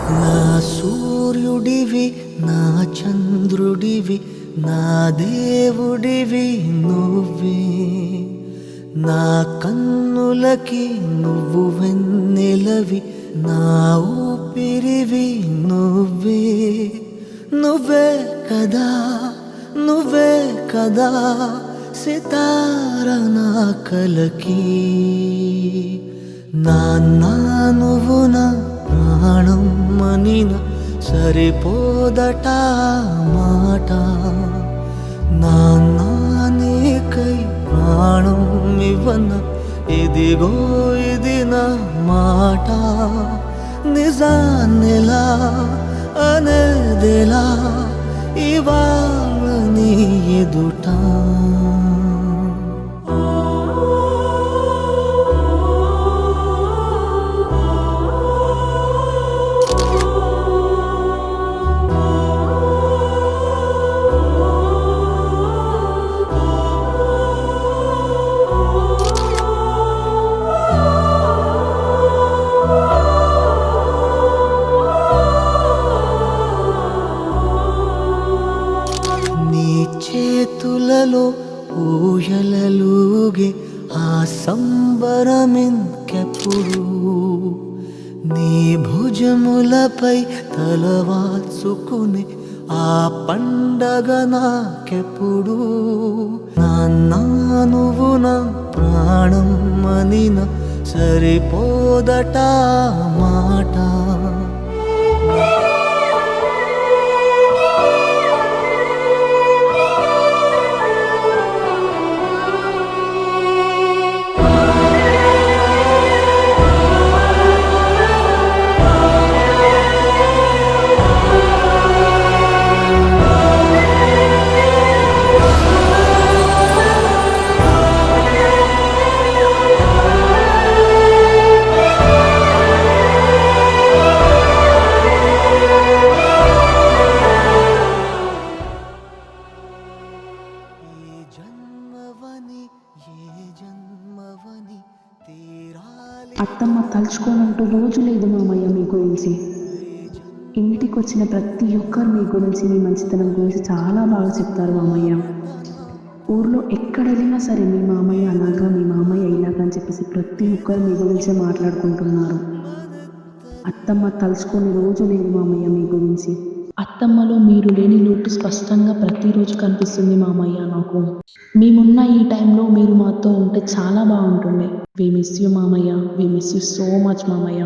నా సూర్యుడివి, నా చంద్రుడివి, నా దేవుడివి నువ్వే. నా కన్నులకి నువ్వు వెన్నెలవి, నా ఊపిరివి నువ్వే. నువ్వే కదా, నువ్వే కదా సితార నా కలకి. నాన్నా నువ్వు నా ప్రాణం మనిన సరిపోదట మాట. నాన్నా నీకై ప్రాణం ఇవ్వన ఇదిగో ఇది నా మాట. నిజాన్నెలా అనేదెలా ఇవాళ నీ ఎదుట. చేతులలో ఊయలలుగే ఆ సంబరమింకెప్పుడు. నీ భుజములపై తలవాల్చుకుని ఆ పండగ నాకెప్పుడు. నాన్నా నువ్వు నా ప్రాణం మనిన సరిపోదట మాట. అత్తమ్మ తలుచుకోనంటూ రోజు లేదు మామయ్య మీ గురించి. ఇంటికి వచ్చిన ప్రతి ఒక్కరు మీ గురించి, మీ మంచితనం గురించి చాలా బాగా చెప్తారు మామయ్య. ఊర్లో ఎక్కడ వెళ్ళినా సరే మీ మామయ్య అలాగా, మీ మామయ్య ఇలాగా అని చెప్పేసి ప్రతి ఒక్కరు మీ గురించే మాట్లాడుకుంటున్నారు. అత్తమ్మ తలుచుకొని రోజు లేదు మామయ్య మీ గురించి. అత్తమ్మలో మీరు లేని లోటు స్పష్టంగా ప్రతిరోజు కనిపిస్తుంది మామయ్య నాకు. మేమున్న ఈ టైంలో మీరు మాతో ఉంటే చాలా బాగుంటుండే. వి మిస్ యూ మామయ్య, we miss you so much మామయ్య.